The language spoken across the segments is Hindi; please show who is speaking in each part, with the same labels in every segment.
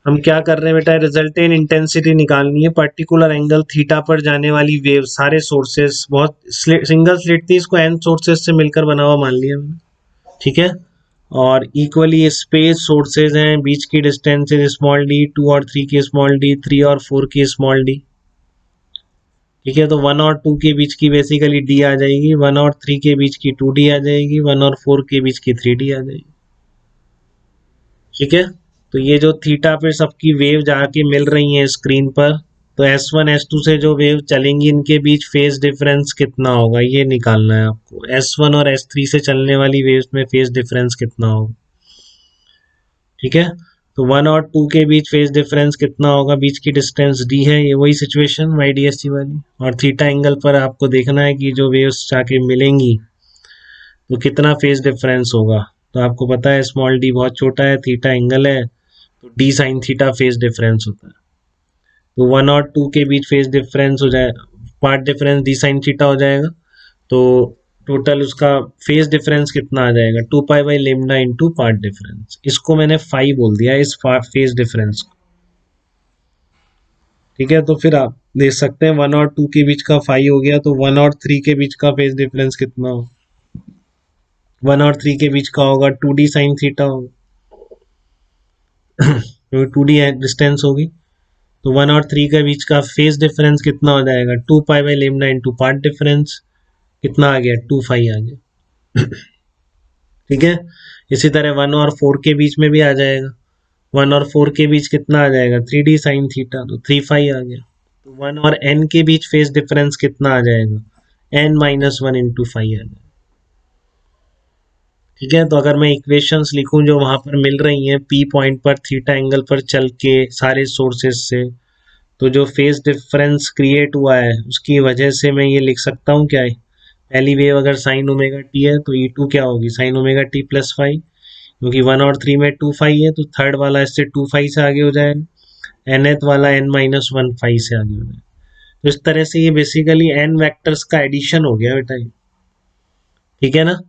Speaker 1: हम क्या कर रहे हैं बेटा, रिजल्टेंट इंटेंसिटी निकालनी है, पर्टिकुलर एंगल थीटा पर जाने वाली वेव, सारे सोर्सेस, बहुत सिंगल स्लिट थी, इसको एन सोर्सेस से मिलकर बना हुआ मान लिया मैंने, ठीक है। और इक्वली स्पेस सोर्सेज हैं, बीच की डिस्टेंस स्मॉल डी, 2 और 3 की स्मॉल डी, 3 और 4 की स्मॉल डी, ठीक है। तो 1 और 2 के बीच की बेसिकली डी आ जाएगी, 1 और 3 के बीच की 2 डी आ जाएगी, 1 और 4 के बीच की 3 डी आ जाएगी, ठीक है। तो ये जो थीटा पे सबकी वेव जाके मिल रही है स्क्रीन पर, तो S1 S2 से जो वेव चलेंगी इनके बीच फेज डिफरेंस कितना होगा ये निकालना है आपको। S1 और S3 से चलने वाली वेव्स में फेज डिफरेंस कितना होगा, ठीक है। तो 1 और 2 के बीच फेज डिफरेंस कितना होगा, बीच की डिस्टेंस डी है, ये वही सिचुएशन YDST वाली। और थीटा एंगल पर आपको देखना है कि जो वेव्स जाके मिलेंगी तो कितना फेज डिफरेंस होगा। तो आपको पता है स्मॉल डी बहुत छोटा है, थीटा एंगल है, तो D sine theta phase difference होता है। तो 1 और 2 के बीच फेज डिफरेंस हो जाए, path difference D sine theta हो जाएगा। तो टोटल उसका फेज डिफरेंस कितना आ जाएगा, 2 pi by lambda into path difference. इसको मैंने फाई बोल दिया इस फेज डिफरेंस को, ठीक है। तो फिर आप देख सकते हैं 1 और 2 के बीच का फाई हो गया, तो 1 और 3 के बीच का फेज डिफरेंस कितना हो, 1 और 3 के बीच का होगा 2D साइन थीटा होगा, क्योंकि 2D डिस्टेंस होगी। तो 1 और 3 के बीच का फेज डिफरेंस कितना हो जाएगा, 2 pi by lambda into path difference, कितना आ गया, 2 फाई आ गया, ठीक है। इसी तरह 1 और 4 के बीच में भी आ जाएगा, 1 और 4 के बीच कितना आ जाएगा, 3D साइन थीटा, तो 3 फाई आ गया। तो 1 और n के बीच फेज डिफरेंस कितना आ जाएगा, n-1 इंटू फाई आ जाएगा, ठीक है। तो अगर मैं इक्वेशंस लिखूं जो वहां पर मिल रही हैं P पॉइंट पर थीटा एंगल पर चल के सारे सोर्सेस से, तो जो फेज डिफरेंस क्रिएट हुआ है उसकी वजह से मैं ये लिख सकता हूँ क्या है, पहली वेव अगर साइन ओमेगा टी है तो E2 क्या होगी, sine omega T plus five, क्योंकि 1 और 3 में 2 फाई है, तो थर्ड वाला इससे 2 फाई से आगे हो जाएगा, nth वाला n-1 फाई से आगे हो जाएगा। तो इस तरह से ये बेसिकली n वेक्टर्स का एडिशन हो गया बेटा ये, ठीक है ना।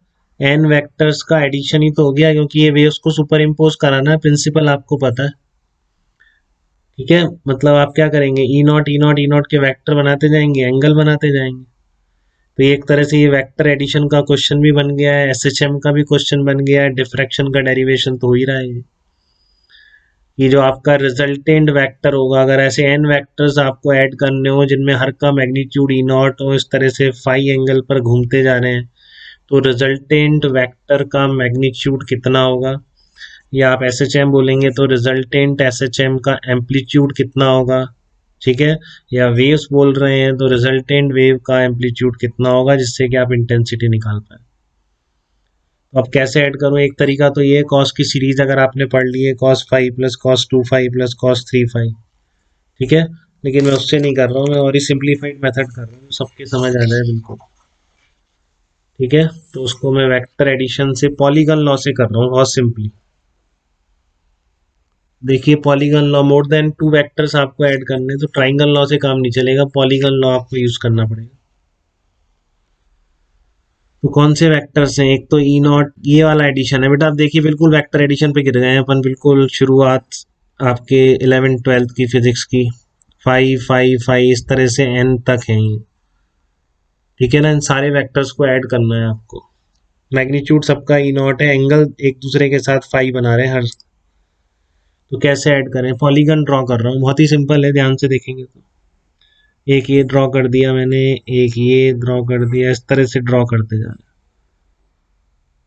Speaker 1: n वेक्टर्स का एडिशन ही तो हो गया, क्योंकि ये वेव्स को सुपर इम्पोज कराना है, प्रिंसिपल आपको पता है, ठीक है। मतलब आप क्या करेंगे, ई नॉट के वेक्टर बनाते जाएंगे, एंगल बनाते जाएंगे। तो ये एक तरह से ये वेक्टर एडिशन का क्वेश्चन भी बन गया है, SHM का भी क्वेश्चन बन गया है, डिफ्रैक्शन का डेरिवेशन तो हो ही रहा है। ये जो आपका रिजल्टेंट वेक्टर होगा, अगर ऐसे n वेक्टर्स आपको ऐड करने हो जिनमें हर का मैग्नीट्यूड E0 हो, इस तरह से फाई एंगल पर घूमते जा रहे हैं, तो रिजल्टेंट वेक्टर का मैग्नीट्यूड कितना होगा, या आप SHM बोलेंगे तो रिजल्टेंट SHM का एम्पलीट्यूड कितना होगा, ठीक है। या वेव्स बोल रहे हैं तो रिजल्टेंट वेव का एम्पलीट्यूड कितना होगा, जिससे कि आप इंटेंसिटी निकाल पाए। तो अब कैसे ऐड करूं, एक तरीका तो ये कॉस की सीरीज अगर आपने पढ़ ली है, cos 5 plus cos 2 phi plus cos 3 phi, ठीक है। लेकिन मैं उससे नहीं कर रहा हूँ, मैं और ही सिंप्लीफाइड मेथड कर रहा हूँ, सबके समझ आ जाए बिल्कुल, ठीक है। तो उसको मैं वेक्टर एडिशन से पॉलीगन लॉ से कर रहा हूँ बहुत सिंपली। देखिए polygon law, more than 2 vectors आपको ऐड करने, तो ट्राइंगल लॉ से काम नहीं चलेगा, पॉलीगन लॉ आपको यूज करना पड़ेगा। तो कौन से वेक्टर्स हैं, एक तो E0, ये वाला एडिशन है बेटा। आप देखिए बिल्कुल वेक्टर एडिशन पे गिर गए हैं अपन, बिल्कुल शुरुआत आपके 11th-12th की फिजिक्स की, 5 5 5 इस तरह से n तक है ये, ठीक है ना। इन सारे वेक्टर्स को ऐड करना है आपको, मैग्नीट्यूड सबका E0 है, एंगल एक दूसरे के साथ फाई बना रहे हैं हर। तो कैसे ऐड करें, पॉलीगन ड्रॉ कर रहा हूँ, बहुत ही सिंपल है, ध्यान से देखेंगे तो। एक ये ड्रॉ कर दिया मैंने, एक ये ड्रॉ कर दिया, इस तरह से ड्रॉ करते जाना,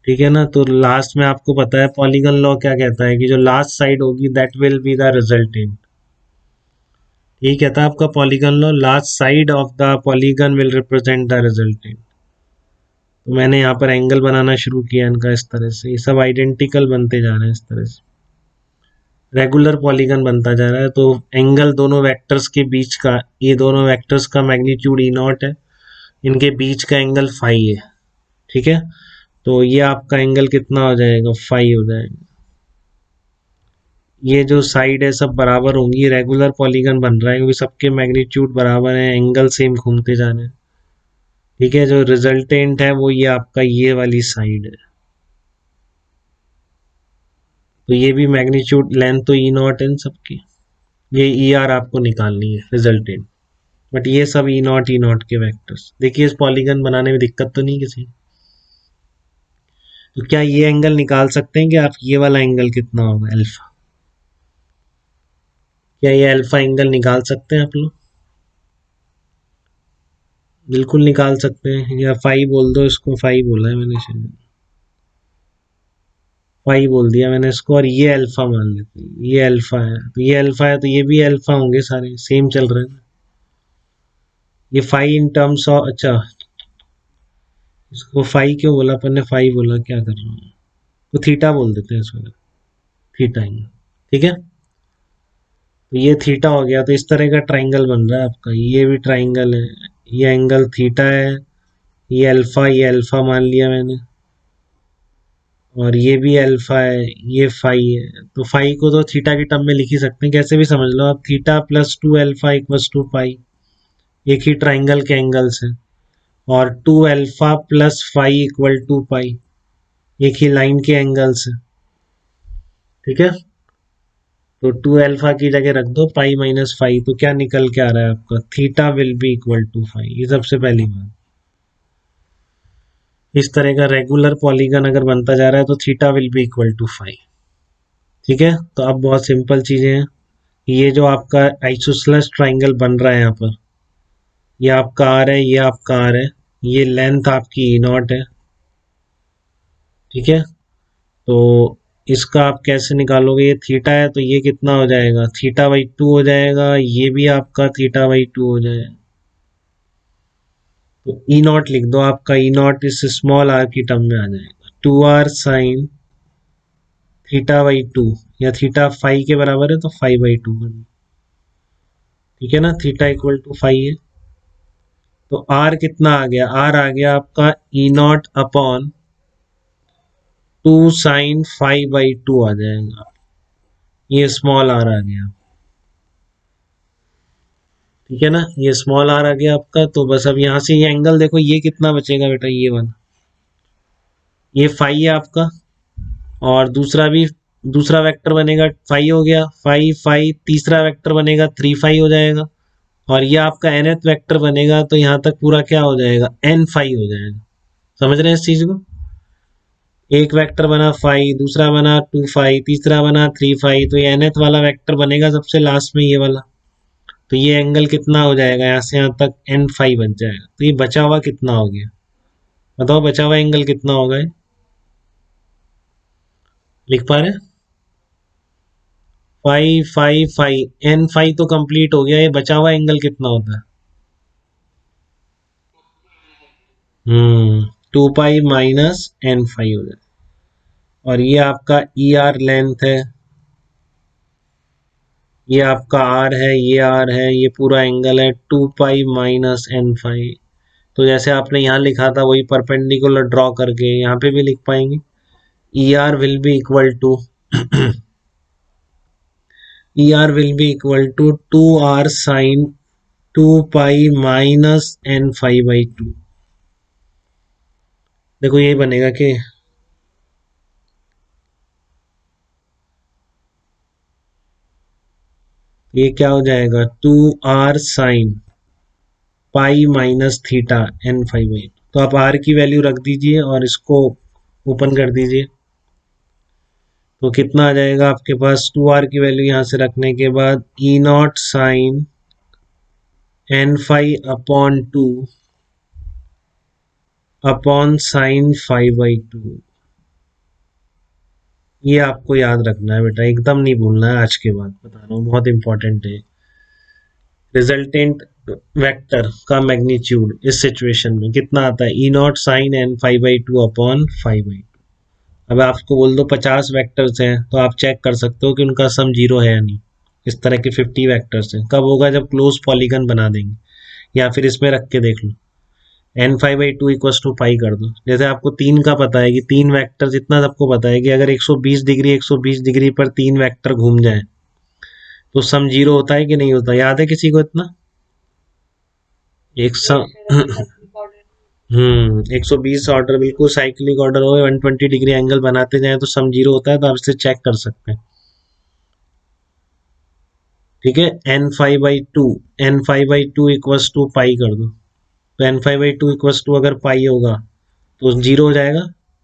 Speaker 1: ठीक है ना। तो लास्ट में आपको पता है पॉलीगन लॉ क्या कहता है, कि जो लास्ट साइड होगी that will be the resultant, ये कहता है आपका polygon law, last side of the polygon will represent the resultant. तो मैंने यहाँ पर एंगल बनाना शुरू किया इनका, इस तरह से ये सब आइडेंटिकल बनते जा रहे हैं, इस तरह से रेगुलर पॉलीगन बनता जा रहा है। तो एंगल दोनों वेक्टर्स के बीच का, ये दोनों वेक्टर्स का मैग्नीट्यूड E0 है, इनके बीच का एंगल फाई है, ठीक है। तो ये आपका एंगल कितना हो जाएगा, फाई हो जाएगा। ये जो साइड है सब बराबर होंगी, रेगुलर पॉलीगन बन रहा है क्योंकि सबके मैग्नीट्यूड बराबर है, एंगल सेम घूमते जा रहे हैं, ठीक है। जो रिजल्टेंट है वो ये आपका ये वाली साइड है, तो ये भी मैग्नीट्यूड लेंथ तो ई नॉट इन सबकी, ये ई आर आपको निकालनी है रिजल्टेंट। बट ये सब ई नॉट के वेक्टर्स। देखिए इस पॉलीगन बनाने में दिक्कत तो नहीं किसी। तो क्या ये एंगल निकाल सकते हैं कि आप ये वाला एंगल कितना होगा अल्फा? क्या ये अल्फा एंगल निकाल सकते हैं आप लोग? बिल्कुल निकाल सकते हैं। या फाई बोल दो इसको, फाई बोला है मैंने शायद, फाई बोल दिया मैंने इसको। और ये अल्फा मान लेते हैं, ये अल्फा है तो ये अल्फा है तो ये भी अल्फा होंगे, सारे सेम चल रहे हैं। ये फाई इन टर्म्स ऑफ, अच्छा इसको फाई क्यों बोला अपन ने, फाई बोला, क्या कर रहा हूँ, तो थीटा बोल देते हैं इसको, थीटा एंगल। ठीक है, तो ये थीटा हो गया। तो इस तरह का ट्राइंगल बन रहा है आपका, ये भी ट्राइंगल है, ये एंगल थीटा है, ये अल्फा मान लिया मैंने, और ये भी अल्फा है, ये फाई है। तो फाई को तो थीटा की टर्म में लिख ही सकते हैं, कैसे भी समझ लो आप, theta plus two alpha equals to pi, एक ही ट्राइंगल के एंगल्स है। और two alpha plus phi equal to pi, एक ही लाइन के एंगल्स है। ठीक है, तो टू अल्फा की जगह रख दो पाई माइनस फाई, तो क्या निकल के आ रहा है आपका, theta will be equal to phi. ये सबसे पहली बात। इस तरह का रेगुलर पॉलीगन अगर बनता जा रहा है तो theta will be equal to phi. ठीक है, तो अब बहुत सिंपल चीजें हैं। ये जो आपका आइसोसेलेस ट्राइंगल बन रहा है यहाँ पर, ये आपका आर है, ये आपका आर है, ये लेंथ आपकी ई नॉट है। ठीक है, तो इसका आप कैसे निकालोगे, ये थीटा है तो ये कितना हो जाएगा, थीटा बाई टू हो जाएगा, ये भी आपका थीटा बाई टू हो जाएगा। तो ई नॉट लिख दो, आपका ई नॉट इस स्मॉल आर की टर्म में आ जाएगा, two r sine theta by two, या थीटा फाइव के बराबर है तो फाइव बाई टू। ठीक है ना, थीटा इक्वल टू फाइव है। तो आर कितना आ गया, आर आ गया आपका ई naught upon two sine five by two आ जाएगा, ये स्मॉल आर आ गया। ठीक है ना, ये स्मॉल आर आ गया आपका। तो बस अब यहाँ से ये एंगल देखो, ये कितना बचेगा बेटा, ये वाला, ये फाइव है आपका, और दूसरा भी, दूसरा वेक्टर बनेगा फाइव हो गया, फाइव फाइव, तीसरा वेक्टर बनेगा थ्री फाइव हो जाएगा, और ये आपका nth वेक्टर बनेगा, तो यहाँ तक पूरा क्या हो जाएगा, n फाइव हो जाएगा। समझ रहे हैं इस चीज को, एक वेक्टर बना फाइव, दूसरा बना टू फाइव, तीसरा बना थ्री फाइव, तो ये nth वाला वेक्टर बनेगा सबसे लास्ट में, ये वाला। तो ये एंगल कितना हो जाएगा, यहाँ से यहाँ तक n फाइव बन जाएगा। तो ये बचा हुआ कितना हो गया, बताओ बचा हुआ एंगल कितना होगा, लिख पा रहे हैं, five five five, n five तो कंप्लीट हो गया, ये बचा हुआ एंगल कितना होता है, two pi minus n five हो जाए। और ये आपका ई आर लेंथ है, ये आपका आर है, ये आर है, ये पूरा एंगल है two pi minus n five. तो जैसे आपने यहाँ लिखा था वही परपेंडिकुलर ड्रॉ करके यहाँ पे भी लिख पाएंगे, E r will be equal to E r will be equal to two r sine two pi minus n five by two. देखो यही बनेगा कि ये क्या हो जाएगा, two r sine pi minus theta n five by. तो आप आर की वैल्यू रख दीजिए और इसको ओपन कर दीजिए, तो कितना आ जाएगा आपके पास, टू आर की वैल्यू यहां से रखने के बाद e naught sine N five upon two upon sine five by two. ये आपको याद रखना है बेटा, एकदम नहीं भूलना है, आज के बाद बता रहा हूँ, बहुत इंपॉर्टेंट है। रिजल्टेंट वेक्टर का मैग्नीट्यूड इस सिचुएशन में कितना आता है, E naught sine N five by two upon five by two. अब आपको बोल दो 50 वेक्टर्स हैं, तो आप चेक कर सकते हो कि उनका सम जीरो है या नहीं। इस तरह के 50 वेक्टर्स हैं, कब होगा, जब क्लोज पॉलीगन बना देंगे। या फिर इसमें रख के देख लो, n five by two equals two pi कर दो। जैसे आपको तीन का पता है कि तीन वेक्टर, इतना सबको पता है कि अगर 120 डिग्री 120 डिग्री पर तीन वेक्टर घूम जाए तो सम जीरो होता है कि नहीं होता, याद है किसी को इतना, एक सम 120 ऑर्डर बिल्कुल साइक्लिक ऑर्डर हो, 120 डिग्री एंगल बनाते जाए तो सम जीरो होता है, तो आप इसे चेक कर सकते हैं। ठीक है, n5/2, n5/2 equals two pi कर दो, तो n5/2 इक्वस टू अगर पाई होगा तो जीरो हो जाएगा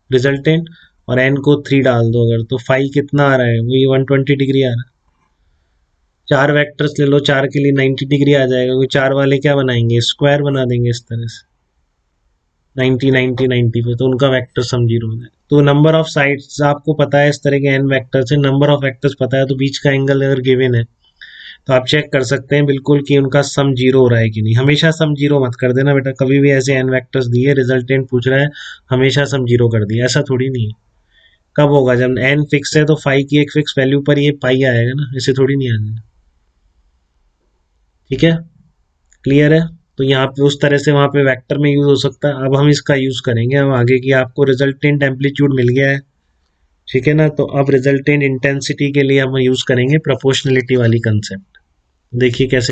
Speaker 1: रिजल्टेंट, और n को 3 डाल दो अगर, तो फाई कितना आ रहा है, वही 120 डिग्री आ रहा है। चार वेक्टर्स ले लो, चार के लिए 90 डिग्री आ जाएगा, क्योंकि चार वाले क्या बनाएंगे, स्क्वायर बना देंगे इस तरह से 90 90 90 पे, तो उनका वेक्टर सम जीरो हो जाए। तो नंबर ऑफ साइड्स आपको पता है, इस तरह के n वेक्टर्स है, नंबर ऑफ वेक्टर्स पता है, तो बीच का एंगल अगर गिवन है तो आप चेक कर सकते हैं बिल्कुल कि उनका सम जीरो हो रहा है कि नहीं। हमेशा सम जीरो मत कर देना बेटा, कभी भी ऐसे n वेक्टर्स दिए रिजल्टेंट पूछ रहा है, हमेशा सम जीरो कर दिया, ऐसा थोड़ी नहीं है। कब होगा, जब n फिक्स है तो फाई की एक फिक्स वैल्यू पर ये पाई आएगा ना, ऐसे थोड़ी नहीं आएगा। ठीक है, क्लियर है। तो यहाँ पे उस तरह से वहां पे वेक्टर में यूज हो सकता है। अब हम इसका यूज करेंगे, हम आगे की, आपको रिजल्टेंट एम्पलीट्यूड मिल गया है, ठीक है ना। तो अब रिजल्टेंट इंटेंसिटी के लिए हम यूज करेंगे प्रोपोर्शनलिटी वाली कंसेप्ट। देखिए कैसे